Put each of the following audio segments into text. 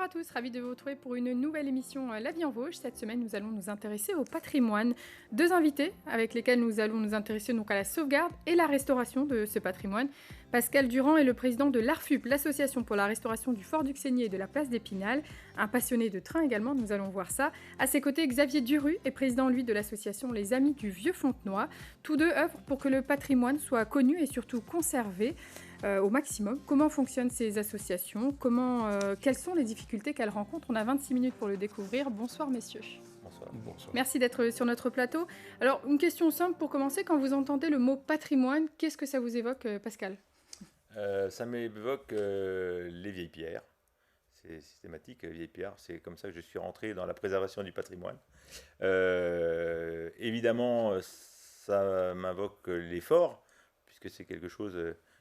Bonjour à tous, ravi de vous retrouver pour une nouvelle émission La vie en Vosges. Cette semaine, nous allons nous intéresser au patrimoine. Deux invités avec lesquels nous allons nous intéresser donc à la sauvegarde et la restauration de ce patrimoine. Pascal Durand est le président de l'ARFUP, l'association pour la restauration du Fort Duxigny et de la place d'Épinal. Un passionné de train également, nous allons voir ça. À ses côtés, Xavier Duru est président, lui, de l'association Les Amis du Vieux Fontenoy. Tous deux œuvrent pour que le patrimoine soit connu et surtout conservé au maximum. Comment fonctionnent ces associations ? Quelles sont les difficultés qu'elles rencontrent ? On a 26 minutes pour le découvrir. Bonsoir messieurs. Bonsoir. Bonsoir. Merci d'être sur notre plateau. Alors, une question simple pour commencer. Quand vous entendez le mot patrimoine, qu'est-ce que ça vous évoque, Pascal ? Ça m'évoque les vieilles pierres. C'est systématique, les vieilles pierres. C'est comme ça que je suis rentré dans la préservation du patrimoine. Évidemment, ça m'invoque les forts, puisque c'est quelque chose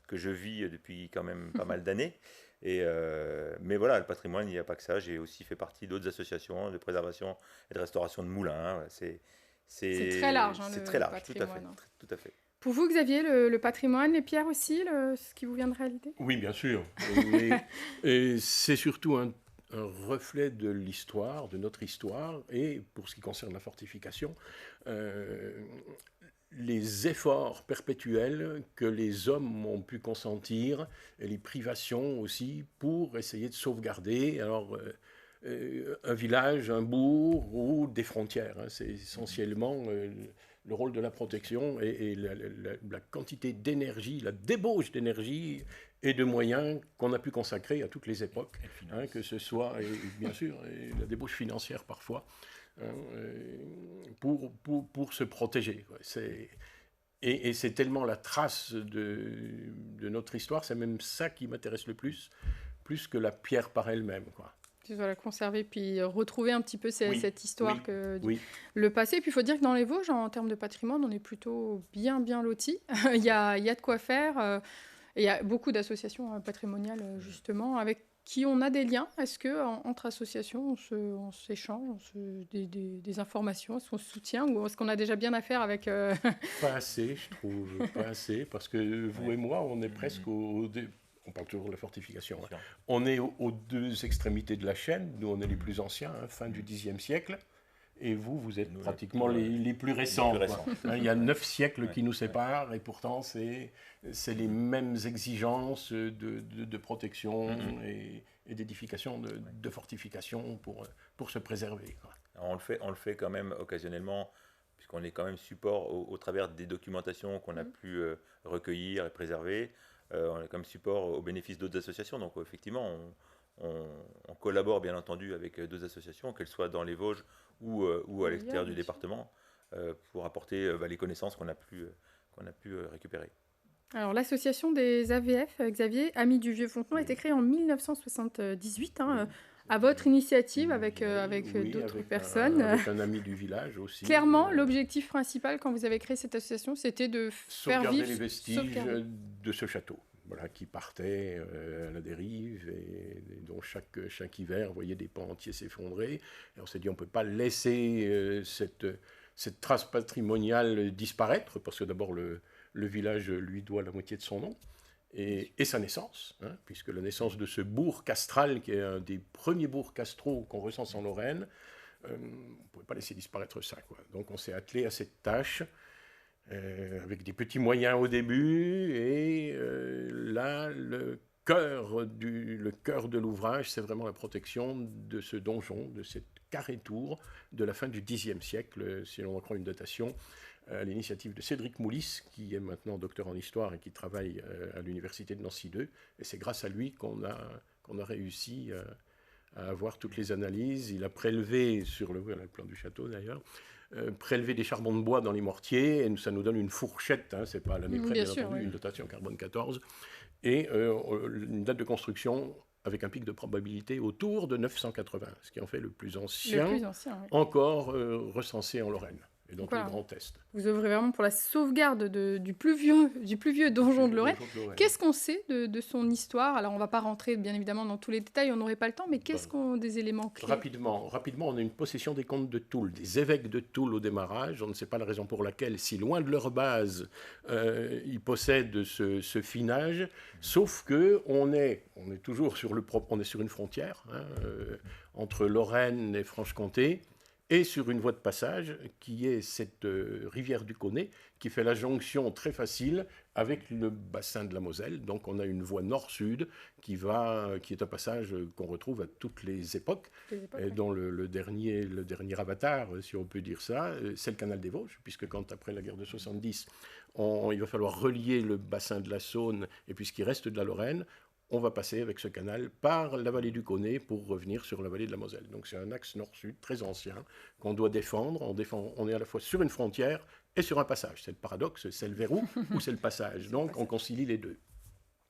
que je vis depuis quand même pas mal d'années. Mais voilà, le patrimoine, il n'y a pas que ça. J'ai aussi fait partie d'autres associations de préservation et de restauration de moulins. C'est très large, c'est le très large, patrimoine. tout à fait. Pour vous, Xavier, le patrimoine, les pierres aussi, ce qui vous vient de réalité ? Oui, bien sûr. Et c'est surtout un reflet de l'histoire, de notre histoire, et pour ce qui concerne la fortification, les efforts perpétuels que les hommes ont pu consentir, et les privations aussi, pour essayer de sauvegarder un village, un bourg ou des frontières. C'est essentiellement le rôle de la protection et la quantité d'énergie, la débauche d'énergie et de moyens qu'on a pu consacrer à toutes les époques, que ce soit, et bien sûr, et la débauche financière parfois, pour se protéger. Et c'est tellement la trace de notre histoire, c'est même ça qui m'intéresse le plus que la pierre par elle-même, quoi. Voilà, conserver puis retrouver un petit peu cette histoire le passé. Et puis il faut dire que dans les Vosges, en termes de patrimoine, on est plutôt bien lotis. il y a de quoi faire. Et il y a beaucoup d'associations patrimoniales, justement, avec qui on a des liens. Est-ce qu'entre associations, on s'échange des informations, est-ce qu'on se soutient ou est-ce qu'on a déjà bien à faire avec... Pas assez, je trouve. Pas assez, parce que vous et moi, on est presque on parle toujours de la fortification. On est aux deux extrémités de la chaîne. Nous, on est les plus anciens, fin du Xe siècle. Et vous êtes pratiquement les plus récents. Il y a 9 siècles qui nous séparent, et pourtant, c'est les mêmes exigences de protection et d'édification, de fortification pour se préserver, quoi. On le fait quand même occasionnellement, puisqu'on est quand même support au travers des documentations qu'on a pu recueillir et préserver. On est comme support au bénéfice d'autres associations. Donc effectivement, on collabore bien entendu avec d'autres associations, qu'elles soient dans les Vosges ou à l'extérieur du département, pour apporter les connaissances qu'on a pu récupérer. Alors l'association des AVF, Xavier, Amis du Vieux Fontenoy, a été créée en 1978, à votre initiative avec d'autres personnes. Avec un ami du village aussi. Clairement, l'objectif principal quand vous avez créé cette association, c'était de faire vivre... les vestiges de ce château. Voilà, qui partait à la dérive et dont chaque hiver, voyait des pans entiers s'effondrer. Et on s'est dit, on ne peut pas laisser cette trace patrimoniale disparaître, parce que d'abord, le village lui doit la moitié de son nom, et sa naissance, puisque la naissance de ce bourg castral, qui est un des premiers bourgs castraux qu'on recense en Lorraine, on ne pouvait pas laisser disparaître ça, quoi. Donc on s'est attelé à cette tâche, avec des petits moyens au début, et là, le cœur de l'ouvrage, c'est vraiment la protection de ce donjon, de cette carré-tour de la fin du Xe siècle, si l'on en croit une datation, à l'initiative de Cédric Moulis, qui est maintenant docteur en histoire et qui travaille à l'université de Nancy 2. Et c'est grâce à lui qu'on a réussi à avoir toutes les analyses. Il a prélevé, sur le plan du château d'ailleurs, prélevé des charbons de bois dans les mortiers, et ça nous donne une fourchette, c'est pas à l'année près, bien entendu, une datation carbone 14, et une date de construction avec un pic de probabilité autour de 980, ce qui en fait le plus ancien encore recensé en Lorraine. et dans tout Voilà. le Grand Est. Vous œuvrez vraiment pour la sauvegarde du plus vieux donjon de Lorraine. Qu'est-ce qu'on sait de son histoire? Alors, on ne va pas rentrer, bien évidemment, dans tous les détails, on n'aurait pas le temps, mais qu'est-ce qu'on des éléments clés? Rapidement, on a une possession des comtes de Toul, des évêques de Toul au démarrage. On ne sait pas la raison pour laquelle, si loin de leur base, ils possèdent ce finage, sauf que on est toujours on est sur une frontière entre Lorraine et Franche-Comté, et sur une voie de passage qui est cette rivière du Connet, qui fait la jonction très facile avec le bassin de la Moselle. Donc on a une voie nord-sud qui est un passage qu'on retrouve à toutes les époques, et dont le dernier avatar, si on peut dire ça, c'est le canal des Vosges, puisque quand après la guerre de 70, il va falloir relier le bassin de la Saône, et puis ce qui reste de la Lorraine, on va passer avec ce canal par la vallée du Connet pour revenir sur la vallée de la Moselle. Donc c'est un axe nord-sud très ancien qu'on doit défendre. On est à la fois sur une frontière et sur un passage. C'est le paradoxe, c'est le verrou ou c'est le passage. Donc on concilie les deux.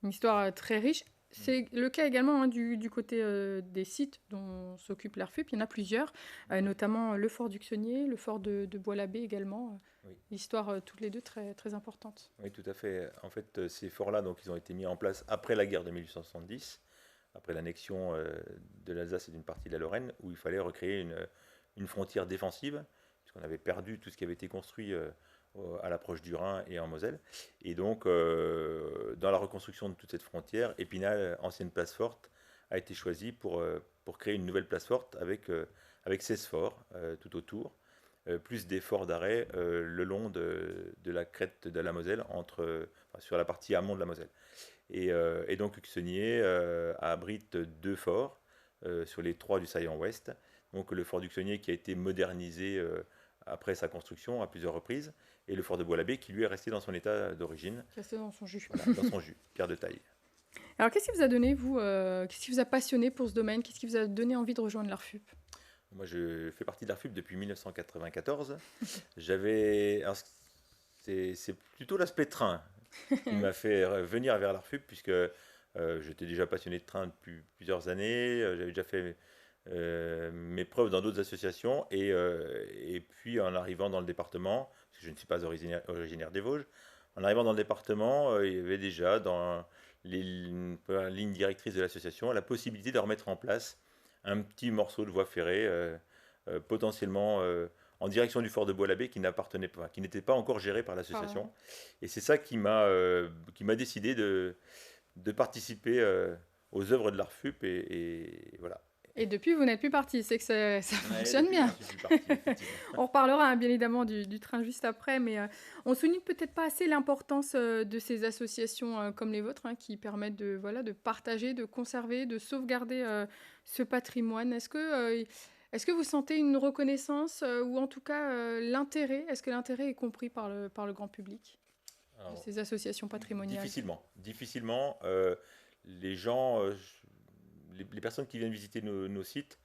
Une histoire très riche. C'est le cas également du côté des sites dont s'occupe l'ARFUP. Il y en a plusieurs, notamment le fort d'Uxonnier, le fort de Bois-l'Abbé également. Oui. Histoire toutes les deux très, très importante. Oui, tout à fait. En fait, ces forts-là, donc, ils ont été mis en place après la guerre de 1870, après l'annexion de l'Alsace et d'une partie de la Lorraine, où il fallait recréer une frontière défensive, puisqu'on avait perdu tout ce qui avait été construit à l'approche du Rhin et en Moselle. Et donc, dans la reconstruction de toute cette frontière, Épinal, ancienne place forte, a été choisi pour créer une nouvelle place forte avec 16 forts tout autour, plus des forts d'arrêt le long de la crête de la Moselle, sur la partie amont de la Moselle. Et donc Uxonnier abrite 2 forts sur les 3 du saillant ouest. Donc le fort d'Uxonnier qui a été modernisé après sa construction à plusieurs reprises, et le fort de Bois-l'Abbé qui lui est resté dans son état d'origine. Resté dans son jus. Voilà, dans son jus, pierre de taille. Alors qu'est-ce qui vous a donné, vous, qu'est-ce qui vous a passionné pour ce domaine? Qu'est-ce qui vous a donné envie de rejoindre l'ARFUP? Moi, je fais partie de l'ARFUP depuis 1994. C'est plutôt l'aspect train qui m'a fait venir vers l'ARFUP, puisque j'étais déjà passionné de train depuis plusieurs années. J'avais déjà fait mes preuves dans d'autres associations. Et puis, en arrivant dans le département, parce que je ne suis pas originaire des Vosges, en arrivant dans le département, il y avait déjà dans les lignes directrices de l'association la possibilité de remettre en place un petit morceau de voie ferrée, potentiellement en direction du fort de Bois-l'Abbé, qui n'était pas encore géré par l'association. Et c'est ça qui m'a décidé de participer aux œuvres de l'ARFUP, et voilà. Et depuis, vous n'êtes plus parti, c'est que ça fonctionne bien. On reparlera bien évidemment du train juste après, mais on souligne peut-être pas assez l'importance de ces associations comme les vôtres, qui permettent de partager, de conserver, de sauvegarder ce patrimoine. Est-ce que vous sentez une reconnaissance ou en tout cas l'intérêt? Est-ce que l'intérêt est compris par le grand public de ces associations patrimoniales? Difficilement. Les gens... Les personnes qui viennent visiter nos sites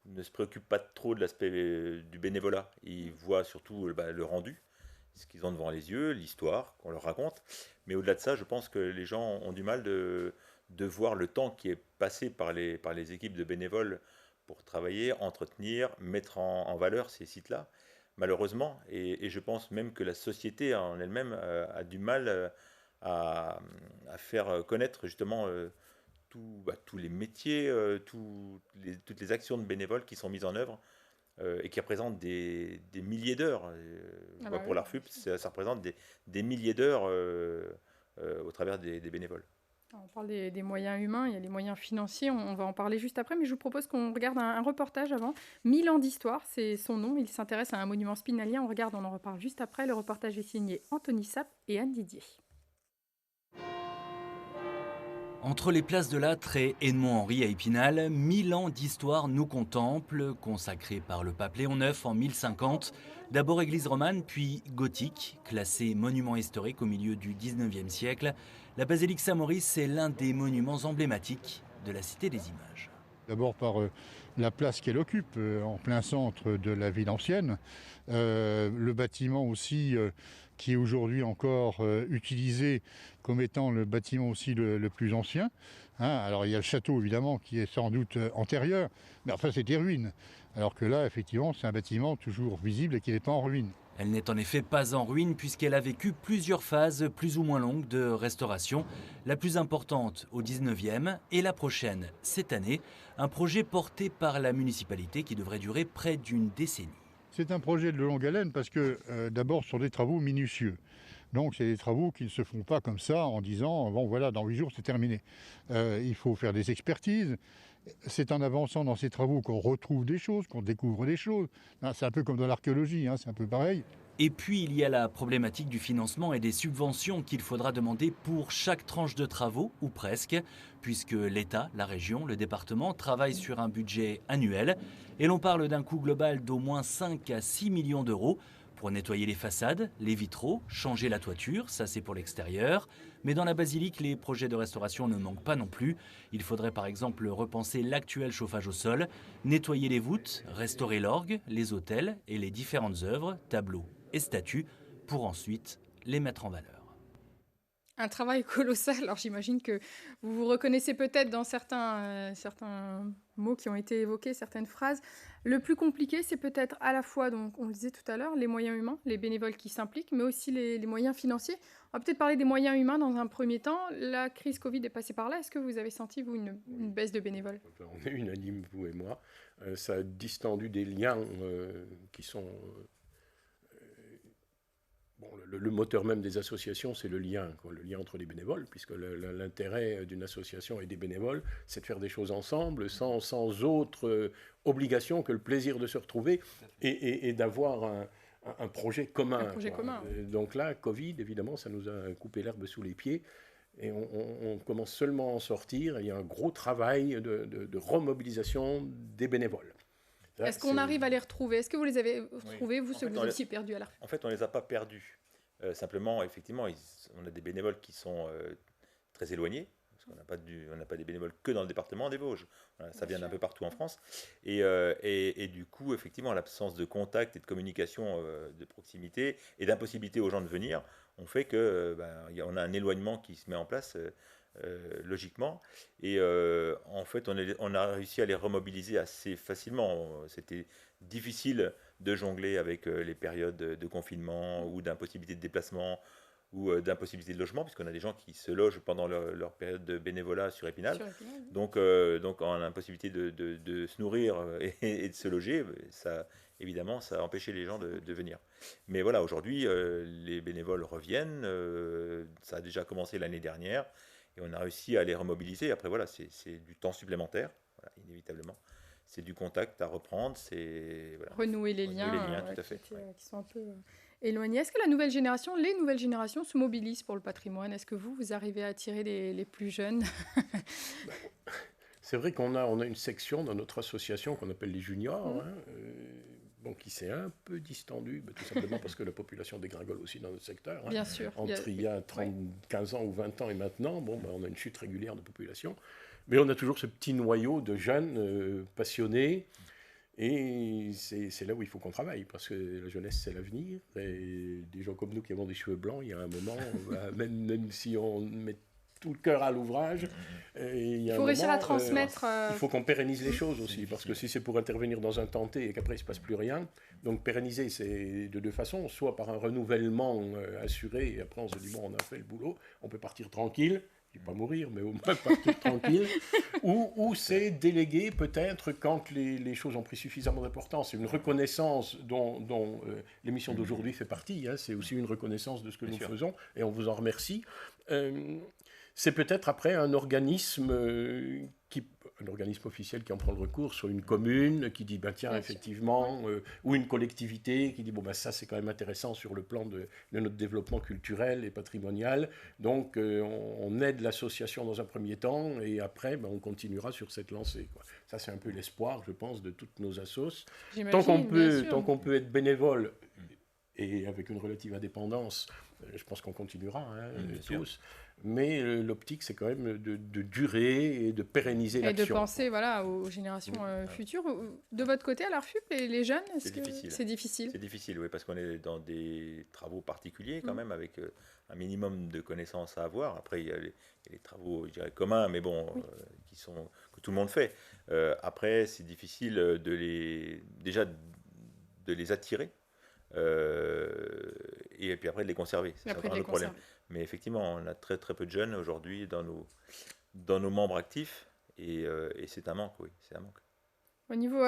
ne se préoccupent pas trop de l'aspect du bénévolat. Ils voient surtout le rendu, ce qu'ils ont devant les yeux, l'histoire qu'on leur raconte. Mais au-delà de ça, je pense que les gens ont du mal de voir le temps qui est passé par les équipes de bénévoles pour travailler, entretenir, mettre en valeur ces sites-là, malheureusement. Et je pense même que la société en elle-même a du mal à faire connaître justement tous les métiers, toutes les actions de bénévoles qui sont mises en œuvre et qui représentent des milliers d'heures. Pour l'ARFUP, ça représente des milliers d'heures au travers des bénévoles. On parle des moyens humains, il y a les moyens financiers, on va en parler juste après, mais je vous propose qu'on regarde un reportage avant. 1000 ans d'histoire, c'est son nom, il s'intéresse à un monument spinalien, on en reparle juste après. Le reportage est signé Anthony Sapp et Anne Didier. Entre les places de Lattre et Edmond-Henri à Épinal, 1000 ans d'histoire nous contemplent, consacrée par le pape Léon IX en 1050. D'abord église romane, puis gothique, classée monument historique au milieu du 19e siècle. La basilique Saint-Maurice est l'un des monuments emblématiques de la Cité des Images. D'abord par la place qu'elle occupe, en plein centre de la ville ancienne. Le bâtiment aussi qui est aujourd'hui encore utilisé comme étant le bâtiment aussi le plus ancien. Alors il y a le château évidemment qui est sans doute antérieur, mais enfin c'est des ruines. Alors que là effectivement c'est un bâtiment toujours visible et qui n'est pas en ruine. Elle n'est en effet pas en ruine puisqu'elle a vécu plusieurs phases plus ou moins longues de restauration. La plus importante au 19e et la prochaine cette année. Un projet porté par la municipalité qui devrait durer près d'une décennie. C'est un projet de longue haleine parce que d'abord, ce sont des travaux minutieux. Donc, c'est des travaux qui ne se font pas comme ça en disant « bon voilà, dans 8 jours, c'est terminé ». Il faut faire des expertises. C'est en avançant dans ces travaux qu'on retrouve des choses, qu'on découvre des choses. C'est un peu comme dans l'archéologie, c'est un peu pareil. Et puis il y a la problématique du financement et des subventions qu'il faudra demander pour chaque tranche de travaux, ou presque, puisque l'État, la région, le département travaillent sur un budget annuel. Et l'on parle d'un coût global d'au moins 5 à 6 millions d'euros pour nettoyer les façades, les vitraux, changer la toiture, ça c'est pour l'extérieur. Mais dans la basilique, les projets de restauration ne manquent pas non plus. Il faudrait par exemple repenser l'actuel chauffage au sol, nettoyer les voûtes, restaurer l'orgue, les autels et les différentes œuvres, tableaux et statues, pour ensuite les mettre en valeur. Un travail colossal. Alors j'imagine que vous vous reconnaissez peut-être dans certains mots qui ont été évoqués, certaines phrases. Le plus compliqué, c'est peut-être à la fois, donc on le disait tout à l'heure, les moyens humains, les bénévoles qui s'impliquent, mais aussi les moyens financiers. On va peut-être parler des moyens humains dans un premier temps. La crise Covid est passée par là. Est-ce que vous avez senti, vous, une baisse de bénévoles ? On est unanime, vous et moi. Ça a distendu des liens qui sont... Bon, le moteur même des associations, c'est le lien entre les bénévoles, puisque l'intérêt d'une association et des bénévoles, c'est de faire des choses ensemble, sans autre obligation que le plaisir de se retrouver et d'avoir un projet commun. Un projet commun. Donc là, Covid, évidemment, ça nous a coupé l'herbe sous les pieds. Et on commence seulement à en sortir. Il y a un gros travail de remobilisation des bénévoles. Est-ce qu'on arrive à les retrouver ? Est-ce que vous les avez retrouvés, vous, ceux que vous aviez perdus à la fin ? En fait, on ne les a pas perdus. Simplement, effectivement, on a des bénévoles qui sont très éloignés, parce qu'on n'a pas des bénévoles que dans le département des Vosges. Voilà, ça vient d'un peu partout en France. Et du coup, effectivement, l'absence de contact et de communication de proximité et d'impossibilité aux gens de venir, on fait qu'on a un éloignement qui se met en place logiquement. Et en fait, on a réussi à les remobiliser assez facilement. C'était difficile de jongler avec les périodes de confinement ou d'impossibilité de déplacement ou d'impossibilité de logement, puisqu'on a des gens qui se logent pendant leur période de bénévolat sur Épinal. Donc en l'impossibilité de se nourrir et de se loger, évidemment, ça a empêché les gens de venir. Mais voilà, aujourd'hui, les bénévoles reviennent. Ça a déjà commencé l'année dernière. Et on a réussi à les remobiliser. Après, voilà, c'est du temps supplémentaire, voilà, inévitablement. C'est du contact à reprendre, c'est... Voilà, renouer les liens tout à fait. Qui sont un peu éloignés. Est-ce que les nouvelles générations se mobilisent pour le patrimoine ? Est-ce que vous arrivez à attirer les plus jeunes ? C'est vrai qu'on a une section dans notre association qu'on appelle les juniors, qui s'est un peu distendue, tout simplement parce que la population dégringole aussi dans notre secteur. Bien sûr. Entre il y a 15 ans ou 20 ans et maintenant, on a une chute régulière de population. Mais on a toujours ce petit noyau de jeunes passionnés. Et c'est là où il faut qu'on travaille, parce que la jeunesse, c'est l'avenir. Et des gens comme nous qui avons des cheveux blancs, il y a un moment, même si on met tout le cœur à l'ouvrage, il faut réussir à transmettre. Il faut qu'on pérennise les choses aussi, parce que si c'est pour intervenir dans un temps T et qu'après il ne se passe plus rien, donc pérenniser, c'est de deux façons, soit par un renouvellement assuré, et après on se dit, bon, on a fait le boulot, on peut partir tranquille, je ne vais pas mourir, mais au moins partir tranquille, ou c'est déléguer peut-être quand les choses ont pris suffisamment d'importance. C'est une reconnaissance dont l'émission d'aujourd'hui fait partie, c'est aussi une reconnaissance de ce que nous faisons, et on vous en remercie. C'est peut-être après un organisme officiel qui en prend le recours, soit une commune qui dit tiens, effectivement, ou une collectivité qui dit ça c'est quand même intéressant sur le plan de notre développement culturel et patrimonial. Donc on aide l'association dans un premier temps et après on continuera sur cette lancée, quoi. Ça c'est un peu l'espoir, je pense, de toutes nos assos. Tant qu'on peut être bénévole et avec une relative indépendance, je pense qu'on continuera tous. Mais l'optique, c'est quand même de durer et de pérenniser l'action. Et de penser aux générations futures. De votre côté, à l'ARFUP, les jeunes, c'est difficile. C'est difficile. C'est difficile, oui, parce qu'on est dans des travaux particuliers quand même, avec un minimum de connaissances à avoir. Après, il y a les travaux, je dirais, communs, mais que tout le monde fait. Après, c'est difficile de les attirer. Et puis après de les conserver. C'est Après, un de les autre problème. conserver. Mais effectivement, on a très très peu de jeunes aujourd'hui dans nos membres actifs et c'est un manque, oui, c'est un manque. Au niveau,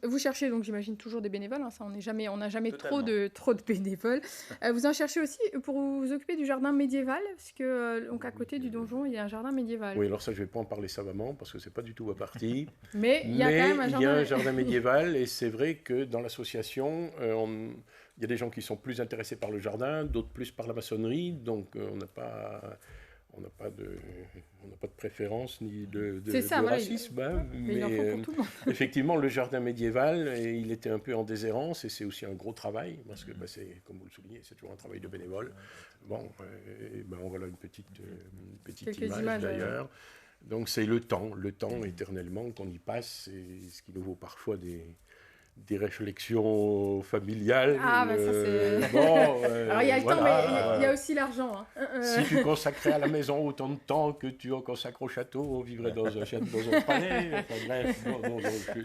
vous cherchez donc j'imagine toujours des bénévoles, hein, ça on n'a jamais trop Totalement. trop de bénévoles. Vous en cherchez aussi pour vous occuper du jardin médiéval, parce que donc à côté du donjon il y a un jardin médiéval. Oui, alors ça, je ne vais pas en parler savamment parce que ce n'est pas du tout ma partie. Mais il y a quand même un il y a jardin. un jardin médiéval et c'est vrai que dans l'association, il y a des gens qui sont plus intéressés par le jardin, d'autres plus par la maçonnerie, donc on n'a pas de préférence ni de C'est ça, voilà, racisme. Hein, mais il en faut pour tout le monde. effectivement, le jardin médiéval, il était un peu en déshérence et c'est aussi un gros travail parce que, c'est, comme vous le soulignez, c'est toujours un travail de bénévole. Bon, on voit là une petite Quelques image images, d'ailleurs. Donc c'est le temps éternellement qu'on y passe, et ce qui nous vaut parfois des réflexions familiales. Ah, bah ça c'est. Alors il y a le temps, mais il y a aussi l'argent. Hein. Si tu consacrais à la maison autant de temps que tu en consacres au château, on vivrait dans un palais. Enfin, bref,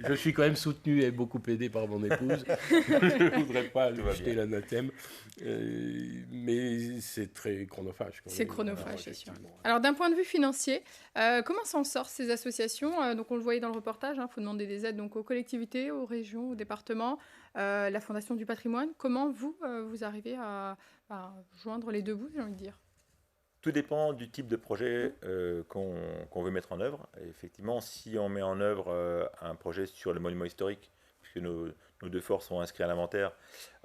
je suis quand même soutenu et beaucoup aidé par mon épouse. Je ne voudrais pas lui jeter l'anathème. Mais c'est très chronophage. C'est chronophage, c'est sûr. Alors d'un point de vue financier, comment s'en sortent ces associations? Donc on le voyait dans le reportage, il faut demander des aides donc, aux collectivités, aux régions, aux départements, la Fondation du patrimoine. Comment vous arrivez à joindre les deux bouts, j'ai envie de dire? Tout dépend du type de projet qu'on veut mettre en œuvre. Et effectivement, si on met en œuvre un projet sur le monument historique, puisque nos deux forts sont inscrits à l'inventaire,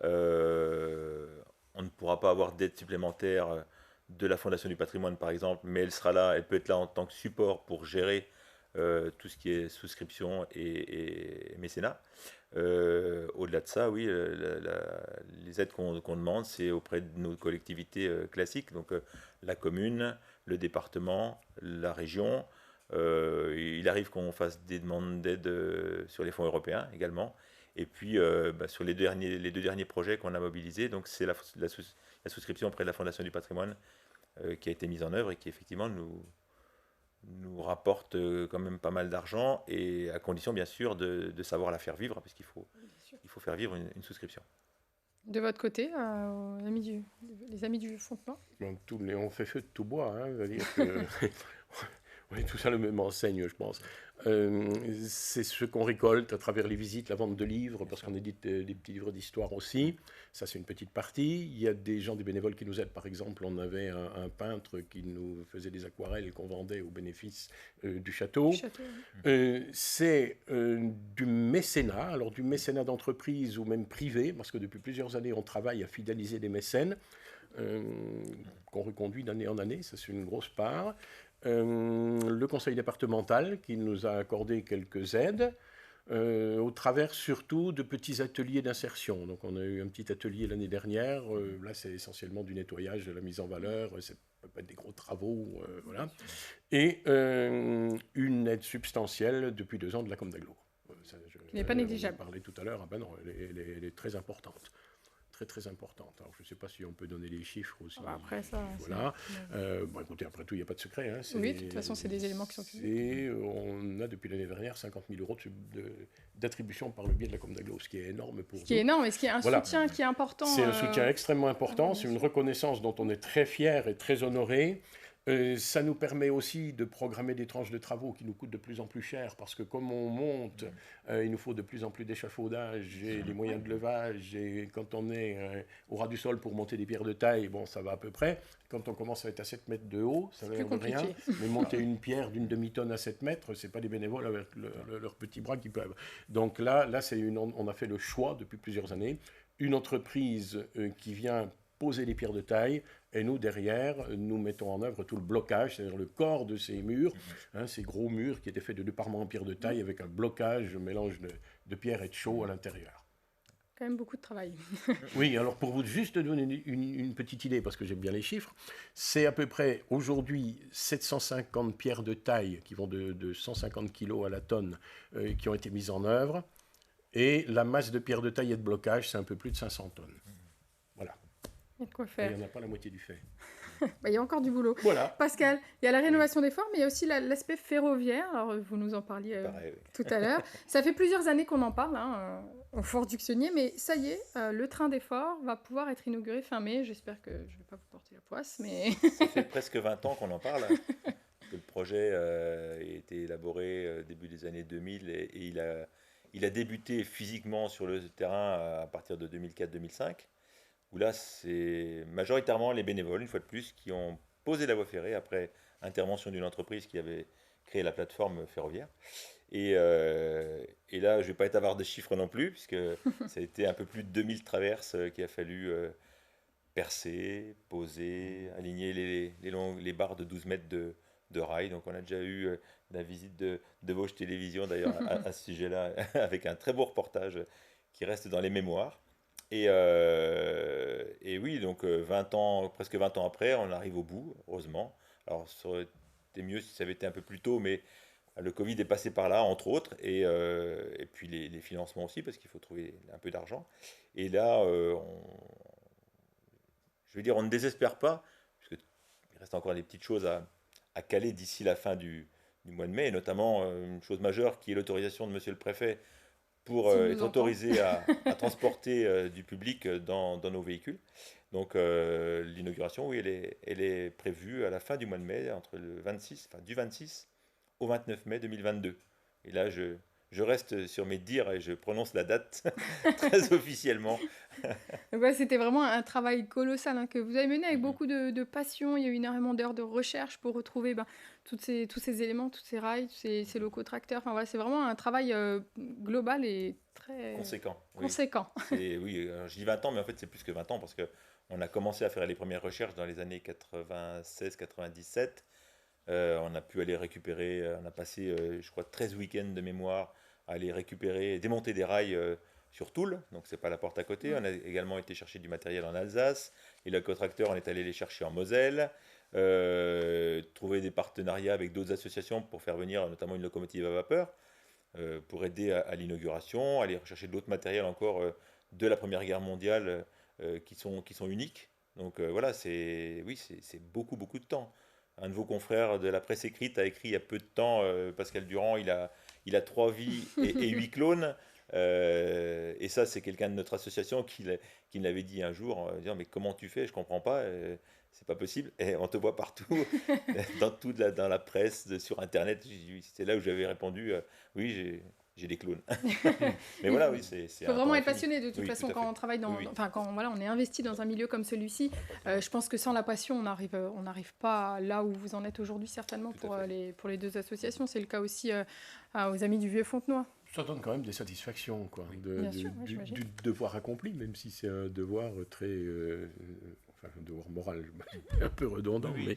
on ne pourra pas avoir d'aide supplémentaire de la Fondation du patrimoine, par exemple, mais elle peut être là en tant que support pour gérer tout ce qui est souscription et mécénat. Au-delà de ça, oui, les aides qu'on demande, c'est auprès de nos collectivités classiques, donc la commune, le département, la région. Il arrive qu'on fasse des demandes d'aide sur les fonds européens également. Et puis, sur les deux derniers projets qu'on a mobilisés, donc c'est la souscription auprès de la Fondation du patrimoine qui a été mise en œuvre et qui effectivement nous rapporte quand même pas mal d'argent, et à condition bien sûr de savoir la faire vivre, parce qu'il faut faire vivre une souscription. De votre côté, les amis du Fontenoy? On fait feu de tout bois, hein, c'est-à-dire que on est tous à la même enseigne, je pense. C'est ce qu'on récolte à travers les visites, la vente de livres, parce qu'on édite des petits livres d'histoire aussi. Ça, c'est une petite partie. Il y a des gens, des bénévoles qui nous aident. Par exemple, on avait un peintre qui nous faisait des aquarelles qu'on vendait au bénéfice du château. C'est du mécénat, alors du mécénat d'entreprise ou même privé, parce que depuis plusieurs années, on travaille à fidéliser des mécènes qu'on reconduit d'année en année. Ça, c'est une grosse part. Le conseil départemental qui nous a accordé quelques aides au travers surtout de petits ateliers d'insertion. Donc on a eu un petit atelier l'année dernière, là c'est essentiellement du nettoyage, de la mise en valeur, ça peut pas être des gros travaux, voilà. Et une aide substantielle depuis 2 ans de la Com d'Aglo. Qui n'est pas négligeable. On en parlait tout à l'heure, non, elle est très importante. Très importante. Alors, je ne sais pas si on peut donner les chiffres aussi. Après ça, voilà. Écoutez, après tout, il n'y a pas de secret. Hein. Oui, de toute façon, c'est des éléments qui sont publics. On a depuis l'année dernière 50 000 euros d'attribution par le biais de la Com d'Aglo, ce qui est énorme pour nous. Ce qui est énorme, et ce qui est un soutien qui est important. C'est un soutien extrêmement important, c'est une reconnaissance dont on est très fier et très honoré. Ça nous permet aussi de programmer des tranches de travaux qui nous coûtent de plus en plus cher, parce que comme on monte, il nous faut de plus en plus d'échafaudage et des moyens de levage, et quand on est au ras du sol pour monter des pierres de taille, bon, ça va à peu près. Quand on commence à être à 7 mètres de haut, ça n'a l'air de rien, mais monter une pierre d'une demi-tonne à 7 mètres, c'est pas des bénévoles avec leurs petits bras qui peuvent. Donc là on a fait le choix depuis plusieurs années, une entreprise qui vient poser les pierres de taille, et nous, derrière, nous mettons en œuvre tout le blocage, c'est-à-dire le corps de ces murs, ces gros murs qui étaient faits de 2 parements en pierre de taille, avec un blocage, un mélange de pierre et de chaux à l'intérieur. Quand même beaucoup de travail. Oui, alors pour vous juste donner une petite idée, parce que j'aime bien les chiffres, c'est à peu près aujourd'hui 750 pierres de taille qui vont de 150 kg à la tonne qui ont été mises en œuvre, et la masse de pierres de taille et de blocage, c'est un peu plus de 500 tonnes. Voilà. Il y a de quoi faire. Il n'y en a pas la moitié du fait. Il y a encore du boulot. Voilà. Pascal, il y a la rénovation des forts, mais il y a aussi l'aspect ferroviaire. Alors, vous nous en parliez Pareil, oui. tout à l'heure. Ça fait plusieurs années qu'on en parle au Fort Duxonnier, mais ça y est, le train des forts va pouvoir être inauguré fin mai. J'espère que je ne vais pas vous porter la poisse, mais... Ça fait presque 20 ans qu'on en parle. Que le projet a été élaboré début des années 2000 et il a débuté physiquement sur le terrain à partir de 2004-2005, où là, c'est majoritairement les bénévoles, une fois de plus, qui ont posé la voie ferrée après intervention d'une entreprise qui avait créé la plateforme ferroviaire. Et là, je ne vais pas être avare de chiffres non plus, puisque ça a été un peu plus de 2000 traverses qu'il a fallu percer, poser, aligner les barres de 12 mètres de rail. Donc on a déjà eu la visite de Vosges Télévision d'ailleurs à ce sujet-là, avec un très beau reportage qui reste dans les mémoires. Et oui, donc 20 ans, presque 20 ans après, on arrive au bout, heureusement. Alors ça aurait été mieux si ça avait été un peu plus tôt, mais le Covid est passé par là, entre autres, et puis les financements aussi, parce qu'il faut trouver un peu d'argent. Et là, je veux dire, on ne désespère pas, parce qu'il reste encore des petites choses à caler d'ici la fin du mois de mai, et notamment une chose majeure qui est l'autorisation de monsieur le préfet pour être autorisé à transporter du public dans nos véhicules. Donc l'inauguration, oui, elle est prévue à la fin du mois de mai, du 26 au 29 mai 2022. Et là, je reste sur mes dires et je prononce la date très officiellement. C'était vraiment un travail colossal que vous avez mené avec beaucoup de passion. Il y a eu énormément d'heures de recherche pour retrouver tous ces éléments, tous ces rails, tous ces locaux tracteurs. Enfin, voilà, c'est vraiment un travail global et très conséquent. Oui, je dis 20 ans, mais en fait c'est plus que 20 ans parce qu'on a commencé à faire les premières recherches dans les années 96-97. On a pu aller récupérer, on a passé, je crois, 13 week-ends de mémoire à aller récupérer, démonter des rails sur Toul, donc c'est pas la porte à côté. On a également été chercher du matériel en Alsace, et le cotracteur, on est allé les chercher en Moselle, trouver des partenariats avec d'autres associations pour faire venir notamment une locomotive à vapeur, pour aider à l'inauguration, aller rechercher d'autres matériels encore de la Première Guerre mondiale qui sont uniques. Donc voilà, c'est beaucoup de temps. Un de vos confrères de la presse écrite a écrit il y a peu de temps, Pascal Durand, il a 3 vies et 8 clones. Et ça, c'est quelqu'un de notre association qui me l'avait dit un jour, en disant mais comment tu fais, je comprends pas, c'est pas possible. Et on te voit partout, dans la presse, sur Internet. C'est là où j'avais répondu oui, j'ai des clones. Mais voilà, oui, c'est. Il faut vraiment être passionné de toute façon quand on travaille quand on est investi dans un milieu comme celui-ci. Je pense que sans la passion, on n'arrive pas là où vous en êtes aujourd'hui, certainement, pour les deux associations. C'est le cas aussi aux Amis du Vieux-Fontenoy. Ça donne quand même des satisfactions, quoi, du devoir accompli, même si c'est un devoir très... un devoir moral, un peu redondant, mais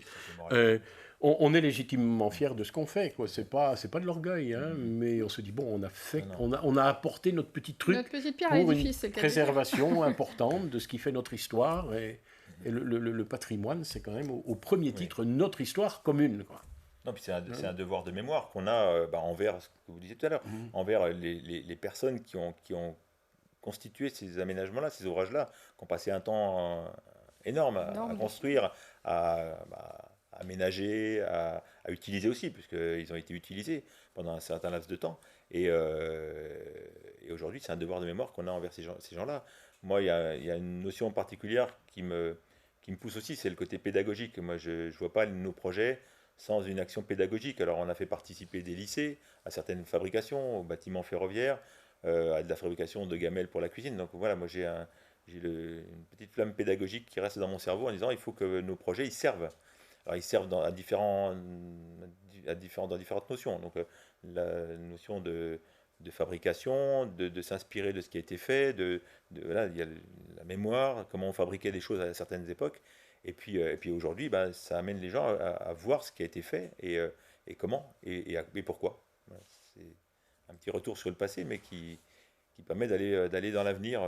on est légitimement fiers de ce qu'on fait, quoi. C'est pas de l'orgueil, mais on se dit, bon, on a fait, on a apporté notre petit truc notre petite pierre à pour l'édifice, une préservation importante de ce qui fait notre histoire, et le patrimoine, c'est quand même au premier titre notre histoire commune, quoi. Non, puis c'est un devoir de mémoire qu'on a envers, ce que vous disiez tout à l'heure, envers les personnes qui ont constitué ces aménagements-là, ces ouvrages-là, qui ont passé un temps énorme à construire, à aménager, à utiliser aussi, puisqu'ils ont été utilisés pendant un certain laps de temps. Et aujourd'hui, c'est un devoir de mémoire qu'on a envers ces gens-là. Moi, il y a une notion particulière qui me pousse aussi, c'est le côté pédagogique. Moi, je ne vois pas nos projets sans une action pédagogique. Alors on a fait participer des lycées à certaines fabrications, aux bâtiments ferroviaires, à de la fabrication de gamelles pour la cuisine. Donc voilà, moi j'ai une petite flamme pédagogique qui reste dans mon cerveau en disant il faut que nos projets ils servent. Alors ils servent dans différentes notions. Donc la notion de fabrication, de s'inspirer de ce qui a été fait, voilà, il y a la mémoire, comment on fabriquait des choses à certaines époques. Et puis aujourd'hui, ça amène les gens à voir ce qui a été fait et comment et pourquoi. Voilà, c'est un petit retour sur le passé, mais qui permet d'aller dans l'avenir.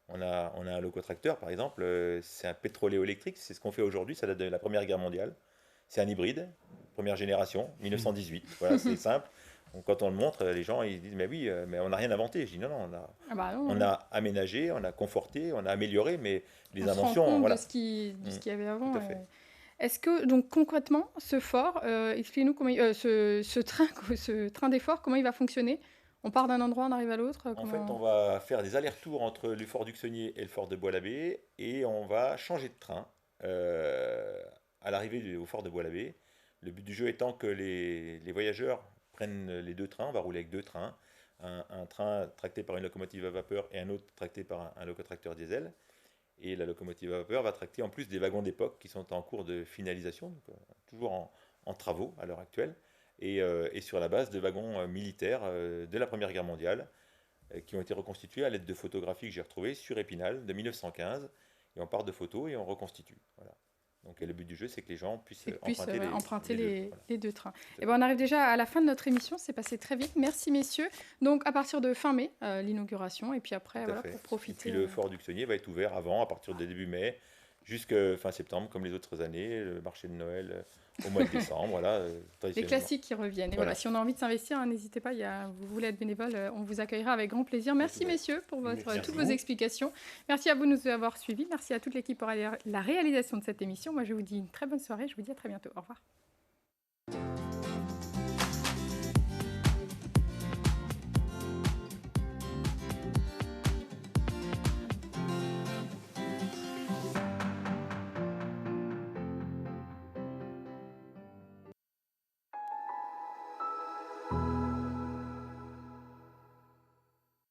On a un locotracteur, par exemple, c'est un pétroléo-électrique, c'est ce qu'on fait aujourd'hui, ça date de la Première Guerre mondiale. C'est un hybride, première génération, 1918. Voilà, c'est simple. quand on le montre, les gens ils disent mais oui, mais on n'a rien inventé. Je dis non, non, Non, on a aménagé, on a conforté, on a amélioré, mais les on inventions, se rend compte voilà. de ce qu'il y avait avant. Tout à fait. Est-ce que, donc concrètement, ce fort, expliquez-nous comment, ce train des forts, comment il va fonctionner? On part d'un endroit, on arrive à l'autre? En fait, on va faire des allers-retours entre le fort d'Uxonnier et le fort de Bois-l'Abbé, et on va changer de train à l'arrivée au fort de Bois-l'Abbé. Le but du jeu étant que les voyageurs prennent les deux trains. On va rouler avec deux trains. Un train tracté par une locomotive à vapeur et un autre tracté par un locotracteur diesel. Et la locomotive à vapeur va tracter en plus des wagons d'époque qui sont en cours de finalisation, donc, toujours en travaux à l'heure actuelle, et sur la base de wagons militaires de la Première Guerre mondiale, qui ont été reconstitués à l'aide de photographies que j'ai retrouvées sur Épinal de 1915. Et on part de photos et on reconstitue. Voilà. Donc le but du jeu, c'est que les gens puissent emprunter les deux trains. Et on arrive déjà à la fin de notre émission, c'est passé très vite. Merci messieurs. Donc à partir de fin mai, l'inauguration, et puis après, pour profiter. Et puis le fort d'Uxonnier va être ouvert à partir de début mai, jusqu'à fin septembre, comme les autres années, le marché de Noël au mois de décembre. Voilà, les classiques qui reviennent. Et voilà, si on a envie de s'investir, n'hésitez pas, vous voulez être bénévole, on vous accueillera avec grand plaisir. Merci messieurs pour toutes vos explications. Merci à vous de nous avoir suivis. Merci à toute l'équipe pour la réalisation de cette émission. Moi, je vous dis une très bonne soirée. Je vous dis à très bientôt. Au revoir.